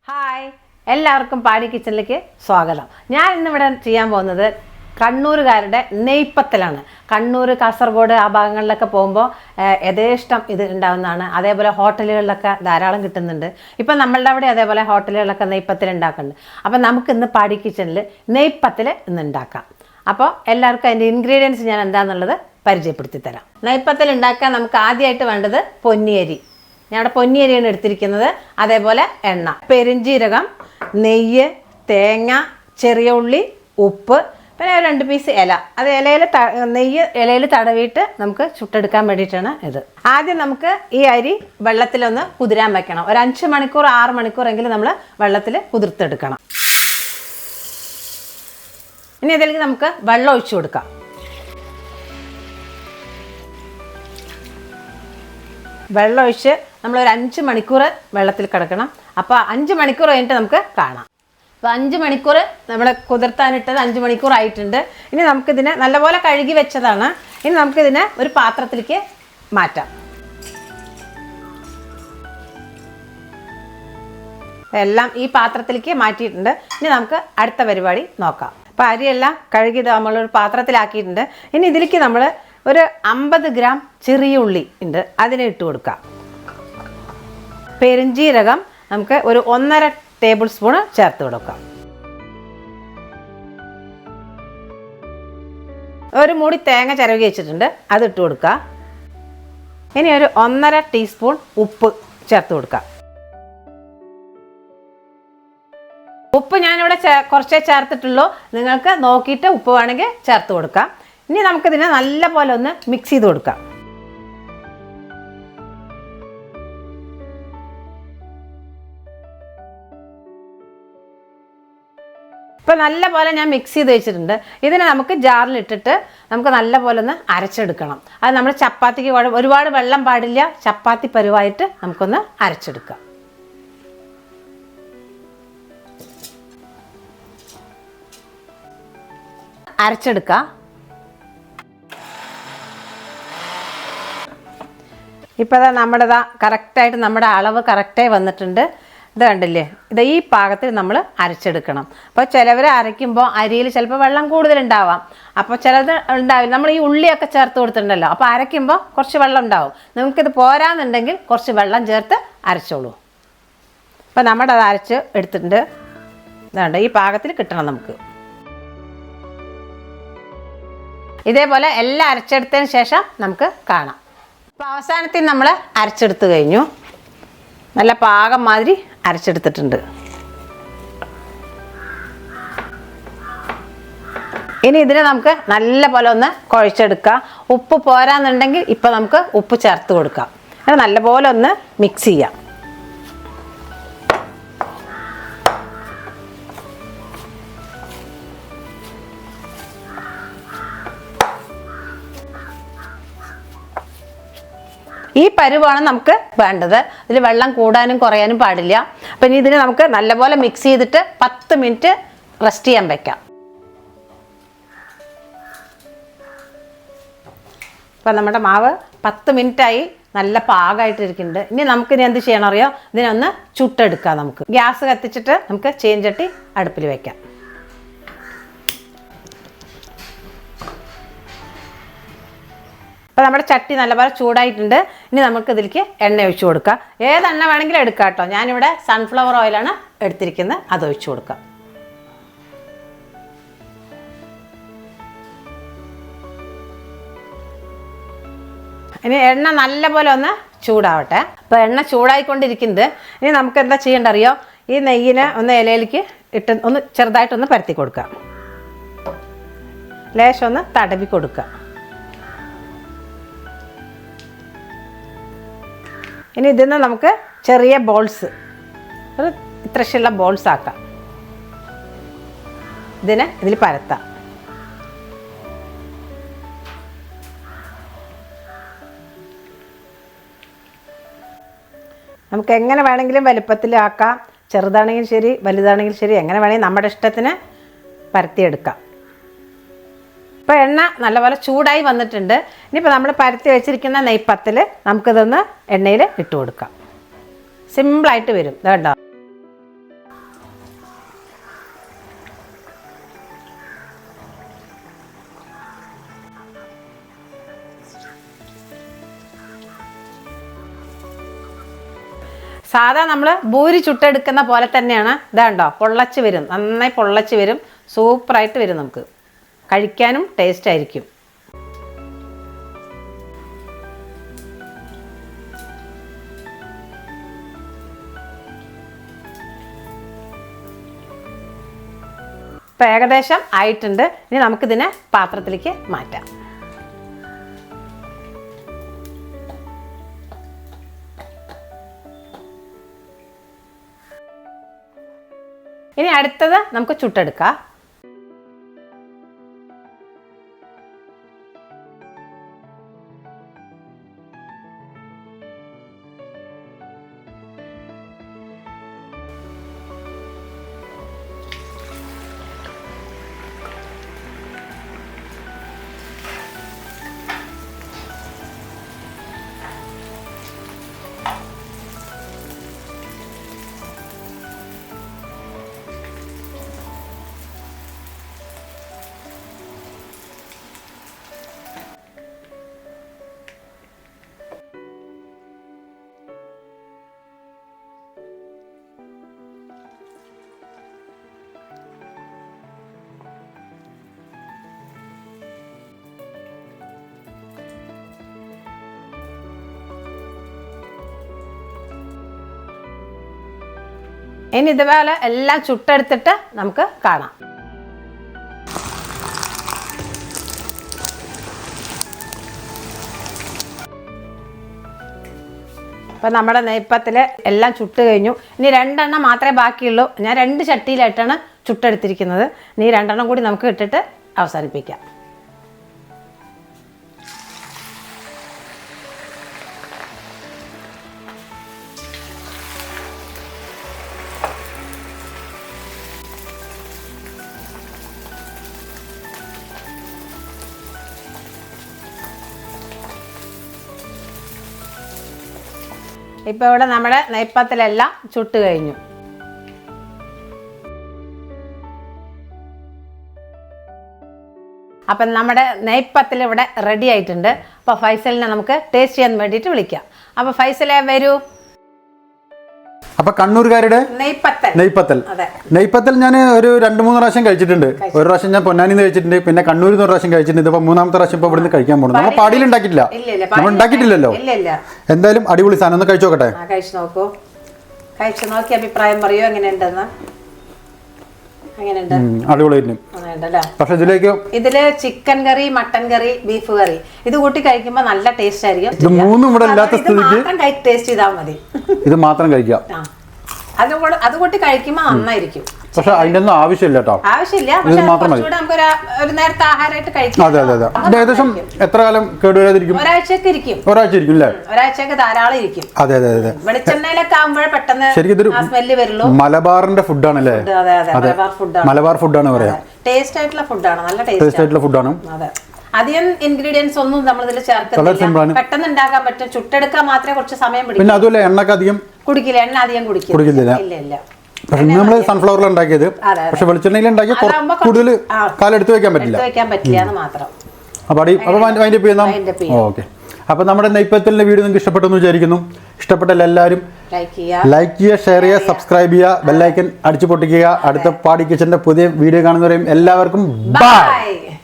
Hi, എല്ലാവർക്കും പാടി കിച്ചണിലേക്ക് സ്വാഗതം. ഞാൻ ഇന്നിവിടെ ചെയ്യാൻ പോകുന്നത് കണ്ണൂരുകാരുടെ നെയ്പ്പത്തലാണ്. കണ്ണൂർ, കാസർഗോഡ് ആ ഭാഗങ്ങളിലൊക്കെ പോകുമ്പോൾ യഥേഷ്ടം ഇത് ഉണ്ടാകുന്നതാണ്. അതേപോലെ ഹോട്ടലുകളിലൊക്കെ ധാരാളം കിട്ടുന്നുണ്ട്. ഇപ്പം നമ്മളുടെ അവിടെ അതേപോലെ ഹോട്ടലുകളിലൊക്കെ നെയ്പ്പത്തൽ ഉണ്ടാക്കുന്നുണ്ട്. അപ്പം നമുക്ക് ഇന്ന് പാടി കിച്ചണിൽ നെയ്പ്പത്തൽ ഇന്ന് ഉണ്ടാക്കാം. അപ്പോൾ എല്ലാവർക്കും അതിൻ്റെ ഇൻഗ്രീഡിയൻസ് ഞാൻ എന്താണെന്നുള്ളത് പരിചയപ്പെടുത്തി തരാം. നെയ്പ്പത്തൽ ഉണ്ടാക്കാൻ നമുക്ക് ആദ്യമായിട്ട് വേണ്ടത് പൊന്നിയരി. ഞാനിവിടെ പൊന്നിയരിയാണ് എടുത്തിരിക്കുന്നത്. അതേപോലെ എണ്ണ, പെരുംജീരകം, നെയ്യ്, തേങ്ങ, ചെറിയ ഉള്ളി, ഉപ്പ്, പിന്നെ 2 പീസ് ഇല. അത് നെയ്യ് ഇലയിൽ തടവിയിട്ട് നമുക്ക് ചുട്ടെടുക്കാൻ വേണ്ടിയിട്ടാണ് ഇത്. ആദ്യം നമുക്ക് ഈ അരി വെള്ളത്തിലൊന്ന് കുതിരാൻ വെക്കണം. ഒരു 5 മണിക്കൂർ 6 മണിക്കൂറെങ്കിലും നമ്മൾ വെള്ളത്തിൽ കുതിർത്തെടുക്കണം. ഇനി ഇതിലേക്ക് നമുക്ക് വെള്ളം ഒഴിച്ചു കൊടുക്കാം. വെള്ളം ഒഴിച്ച് നമ്മളൊരു 5 മണിക്കൂർ വെള്ളത്തിൽ കിടക്കണം. അപ്പോൾ 5 മണിക്കൂർ കഴിഞ്ഞിട്ട് നമുക്ക് കാണാം. അപ്പോൾ 5 മണിക്കൂർ നമ്മൾ കുതിർത്താനിട്ടത് 5 മണിക്കൂർ ആയിട്ടുണ്ട്. ഇനി നമുക്കിതിനെ നല്ലപോലെ കഴുകി വെച്ചതാണ്. ഇനി നമുക്കിതിനെ ഒരു പാത്രത്തിലേക്ക് മാറ്റാം. എല്ലാം ഈ പാത്രത്തിലേക്ക് മാറ്റിയിട്ടുണ്ട്. ഇനി നമുക്ക് അടുത്ത പരിപാടി നോക്കാം. അപ്പോൾ അരിയെല്ലാം കഴുകിയത് നമ്മളൊരു പാത്രത്തിലാക്കിയിട്ടുണ്ട്. ഇനി ഇതിലേക്ക് നമ്മൾ ഒരു 50 ഗ്രാം ചെറിയ ഉള്ളി ഉണ്ട്, അതിനെ ഇട്ട് കൊടുക്കാം. പെരുംജീരകം നമുക്ക് ഒരു 1.5 ടേബിൾ സ്പൂൺ ചേർത്ത് കൊടുക്കാം. ഒരു മൂടി തേങ്ങ ചിരകി വെച്ചിട്ടുണ്ട്, അത് ഇട്ട് കൊടുക്കുക. ഇനി ഒരു 1.5 ടീസ്പൂൺ ഉപ്പ് ചേർത്ത് കൊടുക്കാം. ഉപ്പ് ഞാനിവിടെ കുറച്ചേ ചേർത്തിട്ടുള്ളൂ. നിങ്ങൾക്ക് നോക്കിയിട്ട് ഉപ്പ് വേണമെങ്കിൽ ചേർത്ത് കൊടുക്കാം. ഇനി നമുക്കിതിനെ നല്ല പോലെ ഒന്ന് മിക്സ് ചെയ്ത് കൊടുക്കാം. ഇപ്പോൾ നല്ല പോലെ ഞാൻ മിക്സ് ചെയ്ത് വെച്ചിട്ടുണ്ട്. ഇതിനെ നമുക്ക് ജാറിലിട്ടിട്ട് നമുക്ക് നല്ല പോലെ ഒന്ന് അരച്ചെടുക്കണം. അത് നമ്മൾ ചപ്പാത്തിക്ക് ഒരുപാട് വെള്ളം പാടില്ല, ചപ്പാത്തി പരുവായിട്ട് നമുക്കൊന്ന് അരച്ചെടുക്കാം. അരച്ചെടുക്കാം. ഇപ്പോൾ നമ്മുടേതാ കറക്റ്റായിട്ട് നമ്മുടെ അളവ് കറക്റ്റായി വന്നിട്ടുണ്ട്. ഇത് കണ്ടില്ലേ, ഇത് ഈ പാകത്തിൽ നമ്മൾ അരച്ചെടുക്കണം. അപ്പോൾ ചിലവർ അരയ്ക്കുമ്പോൾ അരിയിൽ ചിലപ്പോൾ വെള്ളം കൂടുതലുണ്ടാവാം, അപ്പോൾ ചിലത് ഉണ്ടാവില്ല. നമ്മൾ ഈ ഉള്ളിയൊക്കെ ചേർത്ത് കൊടുത്തിട്ടുണ്ടല്ലോ, അപ്പോൾ അരയ്ക്കുമ്പോൾ കുറച്ച് വെള്ളം ഉണ്ടാവും. നമുക്കിത് പോരാന്നുണ്ടെങ്കിൽ കുറച്ച് വെള്ളം ചേർത്ത് അരച്ചോളൂ. അപ്പോൾ നമ്മുടെ അത് അരച്ച് എടുത്തിട്ടുണ്ട്. ഇതുണ്ട്, ഈ പാകത്തിൽ കിട്ടണം നമുക്ക്. ഇതേപോലെ എല്ലാം അരച്ചെടുത്തതിന് ശേഷം നമുക്ക് കാണാം. അപ്പോൾ അവസാനത്തിൽ നമ്മൾ അരച്ചെടുത്ത് കഴിഞ്ഞു. നല്ല പാകം മാതിരി അരച്ചെടുത്തിട്ടുണ്ട്. ഇനി ഇതിനെ നമുക്ക് നല്ല പോലെ ഒന്ന് കുഴച്ചെടുക്കാം. ഉപ്പ് പോരാന്നുണ്ടെങ്കിൽ ഇപ്പം നമുക്ക് ഉപ്പ് ചേർത്ത് കൊടുക്കാം. അത് നല്ലപോലെ ഒന്ന് മിക്സ് ചെയ്യാം. ഈ പരുവാണ് നമുക്ക് വേണ്ടത്. ഇതിൽ വെള്ളം കൂടാനും കുറയാനും പാടില്ല. അപ്പം ഇനി ഇതിനെ നമുക്ക് നല്ലപോലെ മിക്സ് ചെയ്തിട്ട് 10 മിനിറ്റ് റെസ്റ്റ് ചെയ്യാൻ വെക്കാം. അപ്പം നമ്മുടെ മാവ് 10 മിനിറ്റായി നല്ല പാകമായിട്ടിരിക്കുന്നുണ്ട്. ഇനി നമുക്കിനി എന്ത് ചെയ്യണം അറിയോ, ഇതിനൊന്ന് ചുട്ടെടുക്കാം. നമുക്ക് ഗ്യാസ് കത്തിച്ചിട്ട് നമുക്ക് ചീനച്ചട്ടി അടുപ്പിൽ വെക്കാം. അപ്പോൾ നമ്മുടെ ചട്ടി നല്ലപോലെ ചൂടായിട്ടുണ്ട്. ഇനി നമുക്ക് ഇതിലേക്ക് എണ്ണ ഒഴിച്ചു കൊടുക്കാം. ഏതെണ്ണ വേണമെങ്കിലും എടുക്കാം കേട്ടോ. ഞാനിവിടെ സൺഫ്ലവർ ഓയിലാണ് എടുത്തിരിക്കുന്നത്, അത് ഒഴിച്ചു കൊടുക്കാം. ഇനി എണ്ണ നല്ലപോലെ ഒന്ന് ചൂടാവട്ടെ. അപ്പോൾ എണ്ണ ചൂടായിക്കൊണ്ടിരിക്കുന്നത്. ഇനി നമുക്ക് എന്താ ചെയ്യേണ്ട അറിയോ, ഈ നെയ്യിനെ ഒന്ന് ഇലയിലേക്ക് ഇട്ട് ഒന്ന് ചെറുതായിട്ടൊന്ന് പരത്തി കൊടുക്കാം. ലേശം ഒന്ന് തടവി കൊടുക്കുക. ഇനി ഇതിന്ന് നമുക്ക് ചെറിയ ബോൾസ്, ഒരു ഇത്രയുള്ള ബോൾസ് ആക്കാം. ഇതിൽ പരത്താം. നമുക്ക് എങ്ങനെ വേണമെങ്കിലും വലുപ്പത്തിലാക്കാം. ചെറുതാണെങ്കിലും ശരി, വലുതാണെങ്കിലും ശരി, എങ്ങനെ വേണമെങ്കിൽ നമ്മുടെ ഇഷ്ടത്തിന് പരത്തിയെടുക്കാം. ഇപ്പോൾ എണ്ണ നല്ലപോലെ ചൂടായി വന്നിട്ടുണ്ട്. ഇനിയിപ്പോൾ നമ്മൾ പരത്തി വെച്ചിരിക്കുന്ന നെയ്പ്പത്തൽ നമുക്കിതൊന്ന് എണ്ണയിൽ ഇട്ട് കൊടുക്കാം. സിമ്പിളായിട്ട് വരും. കേട്ടോ, സാധാ നമ്മൾ ഭൂരി ചുട്ടെടുക്കുന്ന പോലെ തന്നെയാണ്. ഇതാണ്ടോ പൊള്ളച്ച് വരും, നന്നായി പൊള്ളച്ച് വരും, സൂപ്പറായിട്ട് വരും. നമുക്ക് കഴിക്കാനും ടേസ്റ്റ് ആയിരിക്കും. ഇപ്പം ഏകദേശം ആയിട്ടുണ്ട്. ഇനി നമുക്കിതിനെ പാത്രത്തിലേക്ക് മാറ്റാം. ഇനി അടുത്തത് നമുക്ക് ചുട്ടെടുക്കാം. ഇനി ഇതുപോലെ എല്ലാം ചുട്ടെടുത്തിട്ട് നമുക്ക് കാണാം. അപ്പം നമ്മുടെ നെയ്പ്പത്തിൽ എല്ലാം ചുട്ട് കഴിഞ്ഞു. ഇനി 2 എണ്ണം മാത്രമേ ബാക്കിയുള്ളൂ. ഞാൻ 2 ചട്ടിയിലായിട്ടാണ് ചുട്ടെടുത്തിരിക്കുന്നത്. ഇനി 2 എണ്ണം കൂടി നമുക്ക് ഇട്ടിട്ട് അവസാനിപ്പിക്കാം. ഇപ്പോൾ ഇവിടെ നമ്മുടെ നെയ്പ്പത്തിലെല്ലാം ചുട്ട് കഴിഞ്ഞു. അപ്പം നമ്മുടെ നെയ്പ്പത്തിൽ ഇവിടെ റെഡി ആയിട്ടുണ്ട്. അപ്പോൾ ഫൈസലിനെ നമുക്ക് ടേസ്റ്റ് ചെയ്യാൻ വേണ്ടിയിട്ട് വിളിക്കാം. അപ്പോൾ ഫൈസലെ വരൂ. അപ്പൊ കണ്ണൂരുകാരുടെ നെയ്പ്പത്തൽ ഞാൻ ഒരു 2-3 പ്രാവശ്യം കഴിച്ചിട്ടുണ്ട്. ഒരു പ്രാവശ്യം ഞാൻ പൊന്നാനിന്ന് കഴിച്ചിട്ടുണ്ട്, പിന്നെ കണ്ണൂരിൽ നിന്ന് 1 പ്രാവശ്യം കഴിച്ചിട്ടുണ്ട്. ഇപ്പൊ 3ാമത്തെ പ്രാവശ്യം ഇപ്പൊ ഇവിടുന്ന് കഴിക്കാൻ പോകുന്നു. നമ്മൾ പാടിയിൽ ഉണ്ടാക്കിയിട്ടില്ല, നമ്മൾ ഉണ്ടാക്കിയിട്ടില്ലല്ലോ. എന്തായാലും അടിപൊളി സാധനം, ഒന്ന് കഴിച്ചു നോക്കട്ടെ. കഴിച്ചു നോക്കൂ, കഴിച്ചു നോക്കി അഭിപ്രായം പറയൂ എങ്ങനെയുണ്ടെന്ന്. അടിപൊളിയായിരുന്നു. പക്ഷെ ഇതില് ചിക്കൻ കറി, മട്ടൻ കറി, ബീഫ് കറി ഇത് കൂട്ടി കഴിക്കുമ്പോ നല്ല ടേസ്റ്റ് ആയിരിക്കും. ഇത് മൂന്നും ഇവിടെ ഇല്ലാത്ത സ്ഥിതിക്ക് ടേസ്റ്റ് ചെയ്താൽ മതി. ഇത് മാത്രം കഴിക്കാം. അത് കൂട്ടി കഴിക്കുമ്പോ നന്നായിരിക്കും. പക്ഷെ അതിന്റെ ഒന്നും ആവശ്യമില്ല കേട്ടോ. ആവശ്യമില്ല. ഒരു നേരത്തെ ആഹാരമായിട്ട് കഴിക്കാം. അതെ അതെ അതെ. ഏകദേശം എത്ര കാലം കേടുവരാതിരിക്കും? ഒരാഴ്ചയൊക്കെ ഇരിക്കും. ഒരാഴ്ച ഇരിക്കും അല്ലേ? ഒരാഴ്ചയൊക്കെ ധാരാളം ഇരിക്കും. അതെ അതെ അതെ. വെളിച്ചെണ്ണയിലൊക്കെ ആകുമ്പോഴേ പെട്ടെന്ന് സ്മെല്ല് വരുള്ളൂ. മലബാറിന്റെ ഫുഡാണല്ലേ? മലബാർ ഫുഡാണ് പറയാ. ടേസ്റ്റ് ആയിട്ടുള്ള ഫുഡാണ്, നല്ല ടേസ്റ്റ് ആയിട്ടുള്ള ഫുഡാണ്. അതെ, അധികം ഇൻഗ്രീഡിയൻസ് ഒന്നും നമ്മൾ ഇതിൽ ചേർക്കുന്നില്ല. പെട്ടെന്ന് ഉണ്ടാക്കാൻ പറ്റും. ചുട്ടെടുക്കാൻ മാത്രമേ കുറച്ച് സമയം പിടിക്കും. പിന്നെ അതുപോലെ എണ്ണക്ക് അധികം കുടിക്കില്ല, എണ്ണ അധികം കുടിക്കില്ല. ഇല്ല. പക്ഷെ നമ്മൾ സൺഫ്ലവറിൽ ഉണ്ടാക്കിയത്, പക്ഷെ വെളിച്ചെണ്ണയിൽ ഉണ്ടാക്കിയ കൂടുതൽ കാലം എടുത്തു വെക്കാൻ പറ്റില്ല മാത്രം. അപ്പൊ വൈൻഡപ്പ് ചെയ്യുന്ന ഓക്കെ. അപ്പൊ നമ്മുടെ നെയ്പ്പത്തലിന്റെ വീഡിയോ നിങ്ങൾക്ക് ഇഷ്ടപ്പെട്ടെന്ന് വിചാരിക്കുന്നു. ഇഷ്ടപ്പെട്ടാൽ എല്ലാവരും ലൈക്ക് ചെയ്യുക, ഷെയർ ചെയ്യുക, സബ്സ്ക്രൈബ് ചെയ്യുക, ബെല്ലൈക്കൻ അടിച്ചു പൊട്ടിക്കുക. അടുത്ത പാടി കിച്ചന്റെ പുതിയ വീഡിയോ കാണുന്നവരെയും എല്ലാവർക്കും ബൈ.